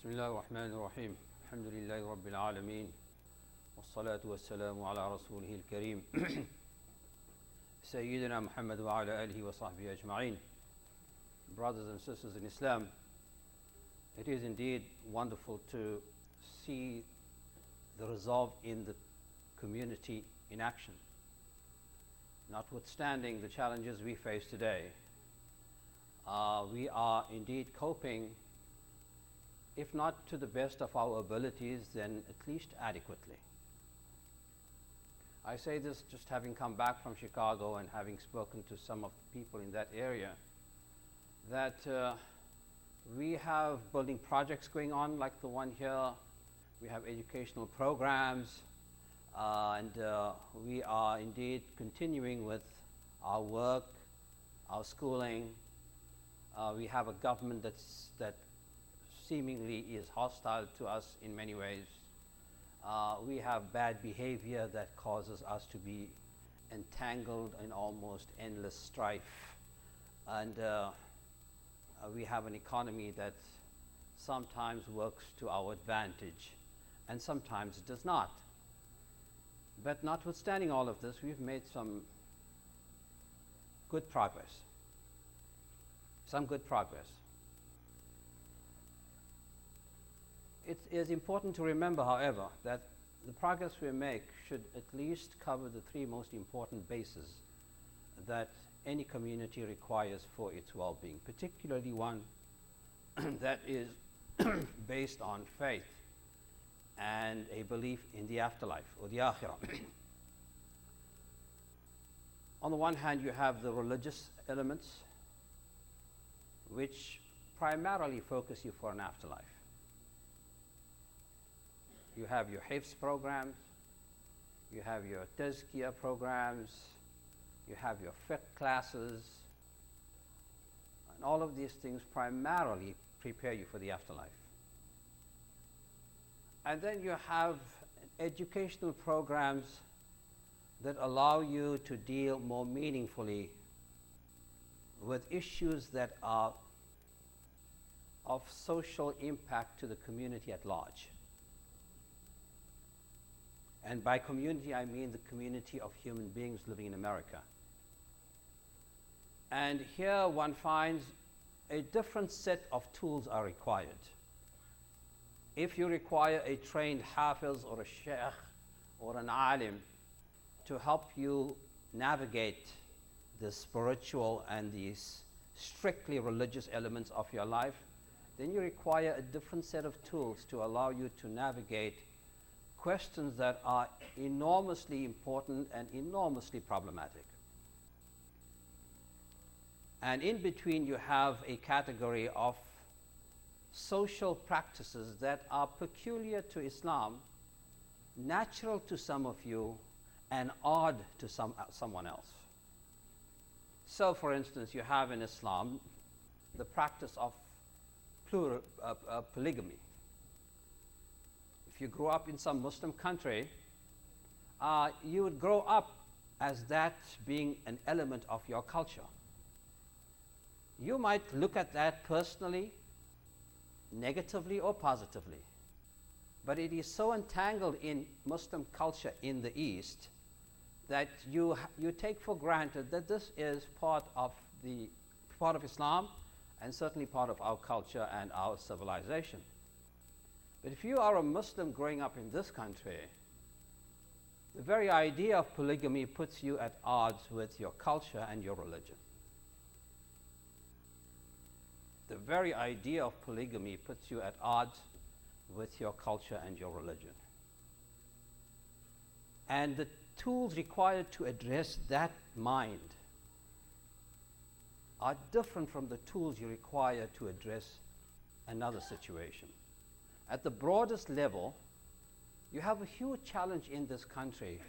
بسم الله الرحمن الرحيم الحمد لله رب العالمين والصلاة والسلام على رسوله الكريم سيدنا محمد وعلى آله وصحبه أجمعين. Brothers and sisters in Islam, it is indeed wonderful to see the resolve in the community in action. Notwithstanding the challenges we face today, we are indeed coping, if not to the best of our abilities, then at least adequately. I say this just having come back from Chicago and having spoken to some of the people in that area, that we have building projects going on like the one here. We have educational programs, and we are indeed continuing with our work, our schooling. We have a government that seemingly is hostile to us in many ways. We have bad behavior that causes us to be entangled in almost endless strife. And we have an economy that sometimes works to our advantage and sometimes it does not. But notwithstanding all of this, we've made some good progress. It is important to remember, however, that the progress we make should at least cover the three most important bases that any community requires for its well-being, particularly one that is based on faith and a belief in the afterlife or the akhirah. On the one hand, you have the religious elements, which primarily focus you for an afterlife. You have your hifz programs, you have your tazkiyah programs, you have your fiqh classes, and all of these things primarily prepare you for the afterlife. And then you have educational programs that allow you to deal more meaningfully with issues that are of social impact to the community at large. And by community, I mean the community of human beings living in America. And here one finds a different set of tools are required. If you require a trained hafiz or a sheikh or an alim to help you navigate the spiritual and these strictly religious elements of your life, then you require a different set of tools to allow you to navigate questions that are enormously important and enormously problematic. And in between, you have a category of social practices that are peculiar to Islam, natural to some of you, and odd to someone else. So, for instance, you have in Islam the practice of polygamy. If you grew up in some Muslim country, you would grow up as that being an element of your culture. You might look at that personally, negatively or positively, but it is so entangled in Muslim culture in the East that you take for granted that this is part of Islam and certainly part of our culture and our civilization. But if you are a Muslim growing up in this country, the very idea of polygamy puts you at odds with your culture and your religion. The very idea of polygamy puts you at odds with your culture and your religion. And the tools required to address that mind are different from the tools you require to address another situation. At the broadest level, you have a huge challenge in this country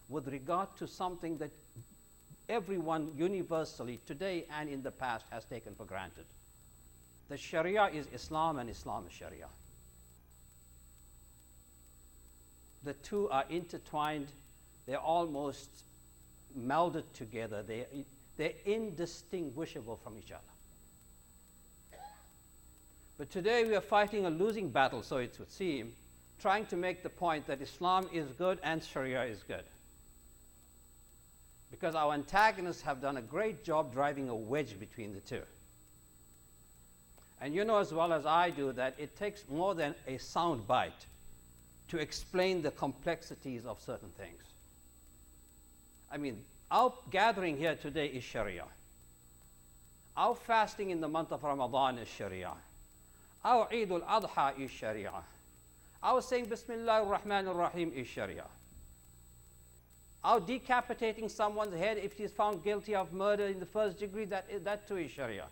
with regard to something that everyone universally today and in the past has taken for granted. The Sharia is Islam and Islam is Sharia. The two are intertwined, they're almost melded together, they're indistinguishable from each other. But today we are fighting a losing battle, so it would seem, trying to make the point that Islam is good and Sharia is good. Because our antagonists have done a great job driving a wedge between the two. And you know as well as I do that it takes more than a sound bite to explain the complexities of certain things. I mean, our gathering here today is Sharia. Our fasting in the month of Ramadan is Sharia. Our Eid al-Adha is Sharia. Our saying Bismillah ar-Rahman ar-Rahim is Sharia. Our decapitating someone's head if he's found guilty of murder in the first degree, that too is Sharia.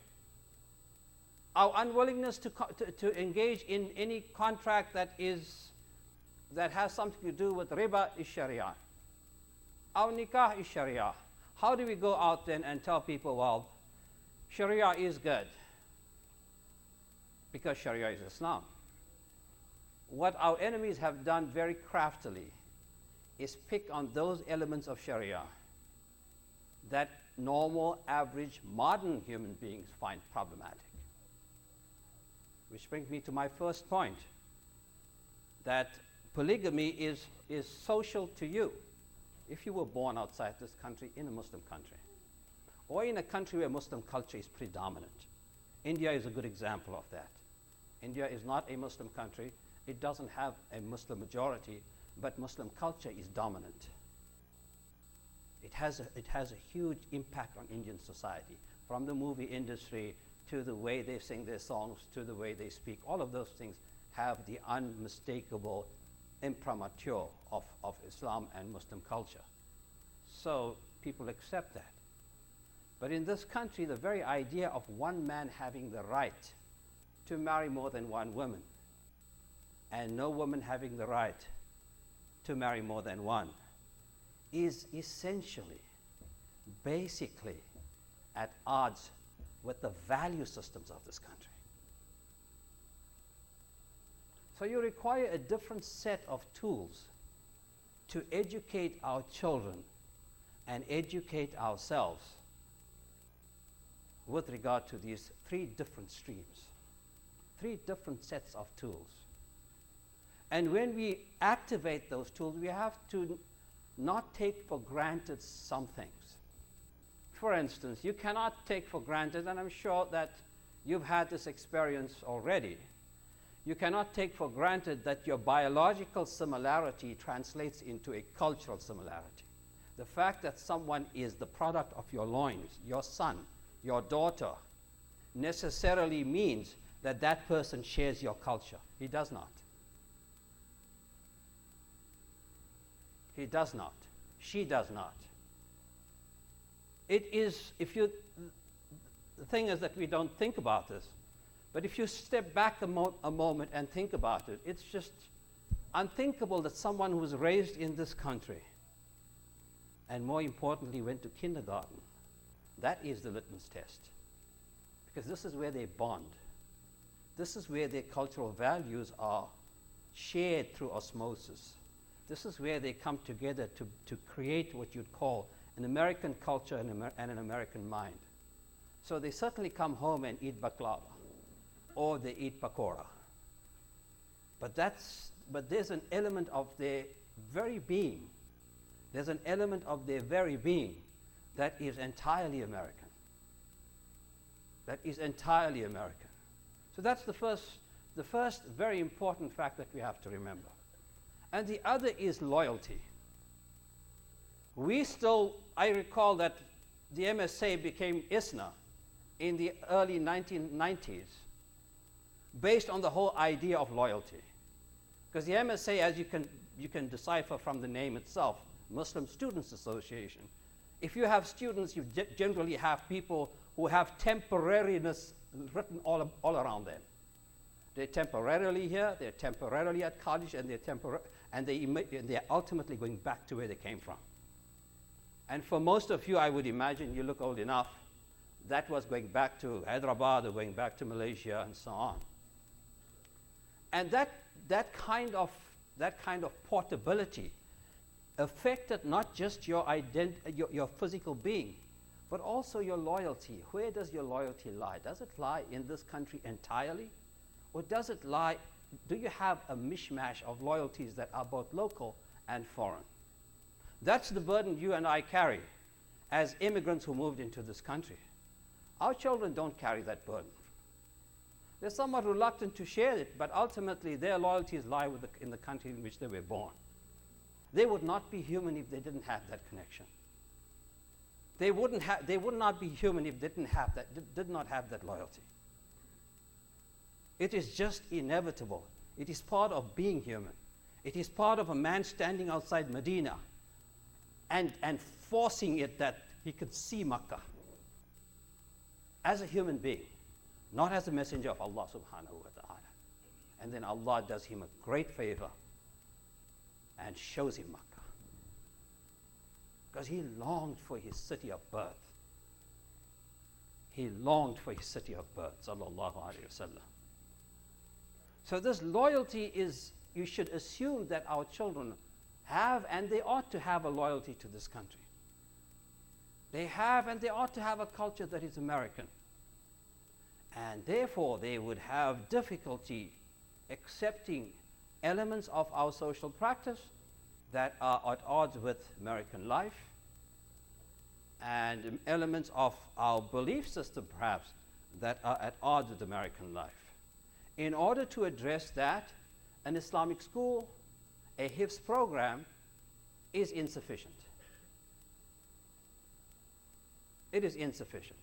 Our unwillingness to engage in any contract that has something to do with riba is Sharia. Our nikah is Sharia. How do we go out then and tell people, well, Sharia is good? Because Sharia is Islam. What our enemies have done very craftily is pick on those elements of Sharia that normal, average, modern human beings find problematic. Which brings me to my first point, that polygamy is social to you if you were born outside this country, in a Muslim country, or in a country where Muslim culture is predominant. India is a good example of that. India is not a Muslim country. It doesn't have a Muslim majority, but Muslim culture is dominant. It has a huge impact on Indian society, from the movie industry to the way they sing their songs, to the way they speak. All of those things have the unmistakable imprimatur of Islam and Muslim culture. So people accept that. But in this country, the very idea of one man having the right to marry more than one woman, and no woman having the right to marry more than one, is essentially, basically, at odds with the value systems of this country. So you require a different set of tools to educate our children and educate ourselves with regard to these three different streams, three different sets of tools. And when we activate those tools, we have to not take for granted some things. For instance, you cannot take for granted, and I'm sure that you've had this experience already, you cannot take for granted that your biological similarity translates into a cultural similarity. The fact that someone is the product of your loins, your son, your daughter, necessarily means that that person shares your culture. He does not. He does not. She does not. It is, the thing is that we don't think about this, but if you step back a moment and think about it, it's just unthinkable that someone who was raised in this country, and more importantly, went to kindergarten, that is the litmus test. Because this is where they bond. This is where their cultural values are shared through osmosis. This is where they come together to create what you'd call an American culture and an American mind. So they certainly come home and eat baklava, or they eat pakora. But there's an element of their very being. There's an element of their very being that is entirely American. That is entirely American. So that's the first very important fact that we have to remember. And the other is loyalty. I recall that the MSA became ISNA in the early 1990s based on the whole idea of loyalty. Because the MSA, as you can decipher from the name itself, Muslim Students Association, if you have students, you generally have people who have temporariness written all around them. They're temporarily here, they're temporarily at college, and they're ultimately going back to where they came from. And for most of you, I would imagine, you look old enough, that was going back to Hyderabad or going back to Malaysia and so on. And that kind of portability affected not just your physical being, but also your loyalty. Where does your loyalty lie? Does it lie in this country entirely? Or does it lie, do you have a mishmash of loyalties that are both local and foreign? That's the burden you and I carry as immigrants who moved into this country. Our children don't carry that burden. They're somewhat reluctant to share it, but ultimately their loyalties lie in the country in which they were born. They would not be human if they didn't have that connection. They would not be human if they did not have that loyalty. It is just inevitable. It is part of being human. It is part of a man standing outside Medina and forcing it that he could see Makkah as a human being, not as a messenger of Allah subhanahu wa ta'ala. And then Allah does him a great favor and shows him Makkah. Because he longed for his city of birth. He longed for his city of birth, sallallahu alayhi wa sallam. So this loyalty is, you should assume that our children have, and they ought to have, a loyalty to this country. They have, and they ought to have, a culture that is American. And therefore, they would have difficulty accepting elements of our social practice that are at odds with American life, and elements of our belief system, perhaps, that are at odds with American life. In order to address that, an Islamic school, a Hifz program, is insufficient. It is insufficient.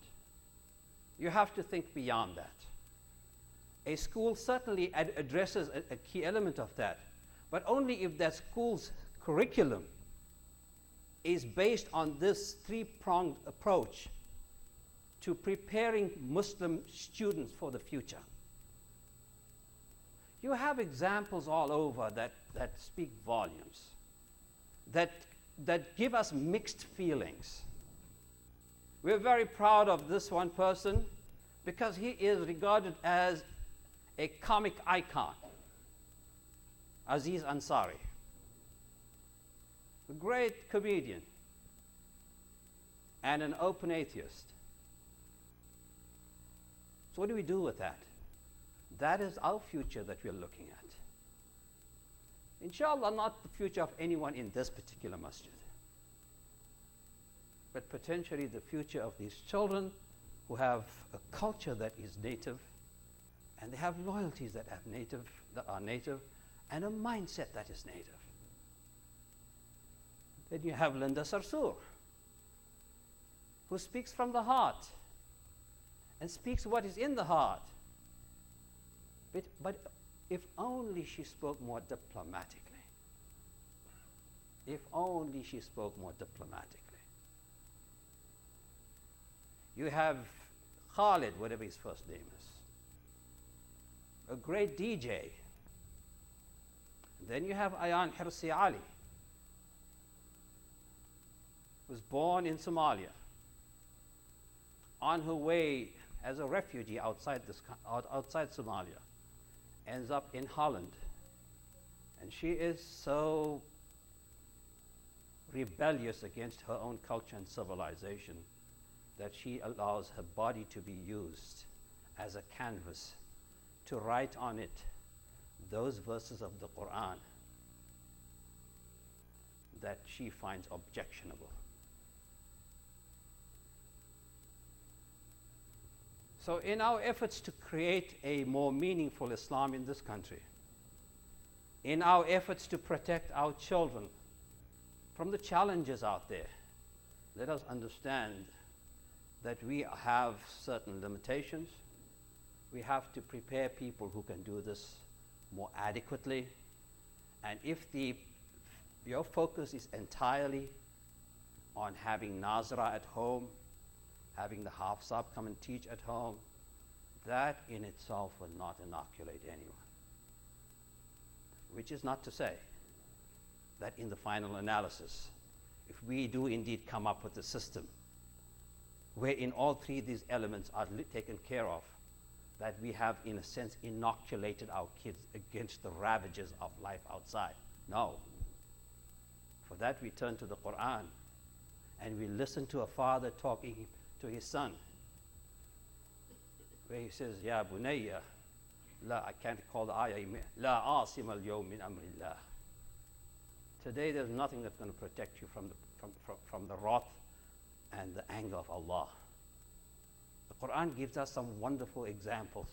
You have to think beyond that. A school certainly addresses a key element of that, but only if that school's curriculum is based on this three-pronged approach to preparing Muslim students for the future. You have examples all over that speak volumes, that give us mixed feelings. We're very proud of this one person because he is regarded as a comic icon, Aziz Ansari, a great comedian and an open atheist. So what do we do with that? That is our future that we're looking at. Inshallah, not the future of anyone in this particular masjid, but potentially the future of these children who have a culture that is native, and they have loyalties that are native, and a mindset that is native. Then you have Linda Sarsour, who speaks from the heart and speaks what is in the heart. But if only she spoke more diplomatically. If only she spoke more diplomatically. You have Khalid, whatever his first name is, a great DJ. Then you have Ayan Hirsi Ali, who was born in Somalia, on her way as a refugee outside Somalia, ends up in Holland. And she is so rebellious against her own culture and civilization that she allows her body to be used as a canvas to write on it those verses of the Quran that she finds objectionable. So in our efforts to create a more meaningful Islam in this country, in our efforts to protect our children from the challenges out there, let us understand that we have certain limitations. We have to prepare people who can do this more adequately. And if your focus is entirely on having Nazra at home, having the Hafsab come and teach at home, that in itself will not inoculate anyone. Which is not to say that in the final analysis, if we do indeed come up with a system wherein all three of these elements are taken care of, that we have, in a sense, inoculated our kids against the ravages of life outside. No. For that, we turn to the Quran and we listen to a father talking to his son, where he says, Ya bunayya, I can't call the ayah, لا عاصم اليوم من أمر الله. Today there's nothing that's going to protect you from the wrath and the anger of Allah. The Quran gives us some wonderful examples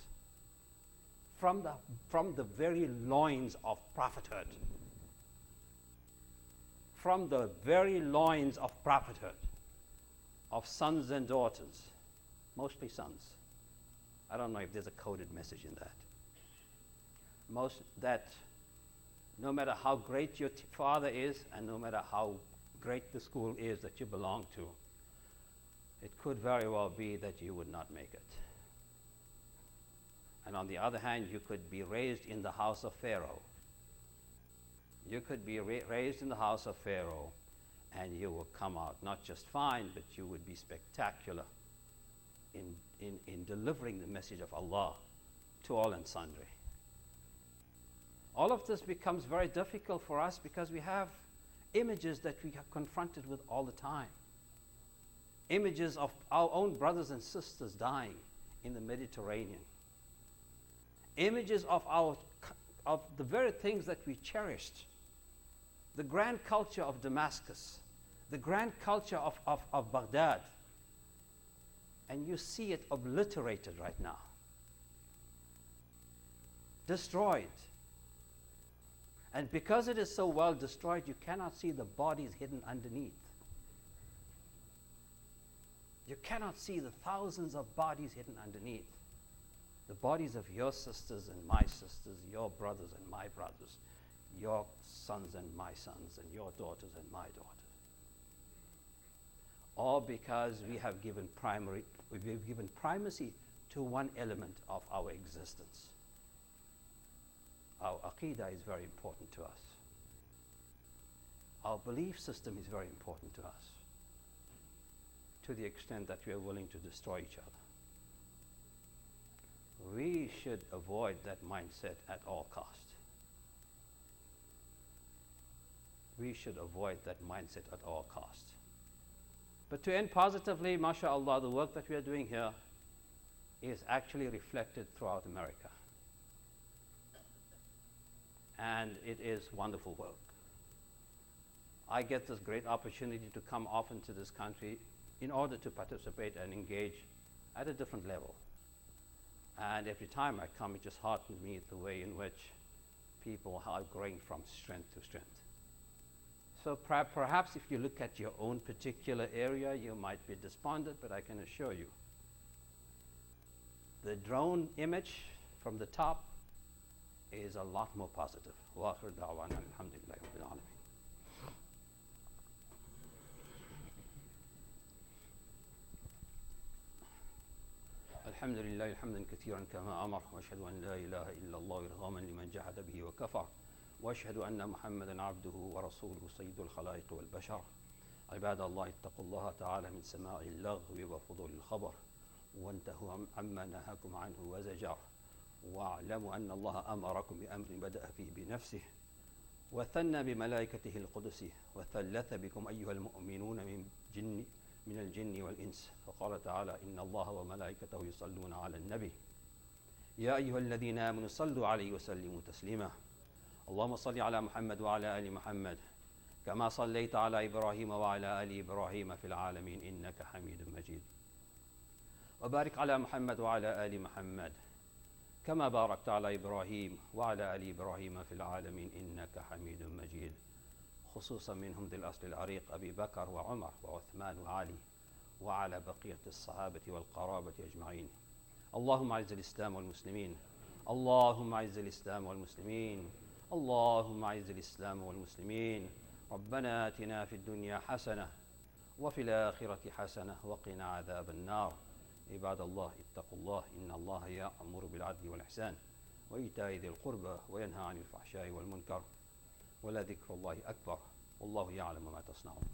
from the very loins of prophethood. From the very loins of prophethood, of sons and daughters, mostly sons. I don't know if there's a coded message in that. That no matter how great your father is, and no matter how great the school is that you belong to, it could very well be that you would not make it. And on the other hand, you could be raised in the house of Pharaoh. You could be raised in the house of Pharaoh, and you will come out not just fine, but you would be spectacular in delivering the message of Allah to all and sundry. All of this becomes very difficult for us because we have images that we are confronted with all the time. Images of our own brothers and sisters dying in the Mediterranean. Images of the very things that we cherished. The grand culture of Damascus, the grand culture of Baghdad. And you see it obliterated right now. Destroyed. And because it is so well destroyed, you cannot see the bodies hidden underneath. You cannot see the thousands of bodies hidden underneath. The bodies of your sisters and my sisters, your brothers and my brothers, your sons and my sons, and your daughters and my daughters. All because we have given primacy to one element of our existence. Our aqidah is very important to us. Our belief system is very important to us, to the extent that we are willing to destroy each other. We should avoid that mindset at all cost. We should avoid that mindset at all cost. But to end positively, mashallah, the work that we are doing here is actually reflected throughout America. And it is wonderful work. I get this great opportunity to come often to this country in order to participate and engage at a different level. And every time I come, it just heartens me the way in which people are growing from strength to strength. So perhaps if you look at your own particular area, you might be despondent, but I can assure you, the drone image from the top is a lot more positive. Wa akhir da'wana alhamdulillahi rabbil alamin. الحمد لله حمدا كثيرا كما أمر وأشهد أن لا إله إلا الله إرغاما لمن جحد به وكفر وأشهد أن محمدا عبده ورسوله سيد الخلائق والبشر عباد الله اتقوا الله تعالى من سماع اللغو وفضول الخبر وانتهوا عما نهاكم عنه وزجر واعلموا أن الله أمركم بأمر بدأ فيه بنفسه وثنى بملائكته القدس وثلث بكم أيها المؤمنون من الجن والإنس فقال تعالى إن الله وملائكته يصلون على النبي يا أيها الذين آمنوا صلوا عليه وسلموا تسليما اللهم صل على محمد وعلى آل محمد كما صليت على إبراهيم وعلى آل إبراهيم في العالمين إنك حميد مجيد وبارك على محمد وعلى آل محمد كما باركت على إبراهيم وعلى آل إبراهيم في العالمين إنك حميد مجيد خصوصا منهم ذي الأصل العريق أبي بكر وعمر وعثمان وعلي وعلى بقية الصحابة والقرابة أجمعين اللهم أعز الإسلام والمسلمين اللهم أعز الإسلام والمسلمين اللهم أعز الإسلام والمسلمين ربنا آتنا في الدنيا حسنة وفي الآخرة حسنة وقنا عذاب النار عباد الله اتقوا الله إن الله يأمر بالعدل والإحسان وإيتاء ذي القربى وينهى عن الفحشاء والمنكر ولذكر الله أكبر والله يعلم ما تصنعون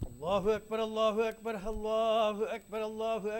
الله أكبر الله أكبر الله أكبر الله أكبر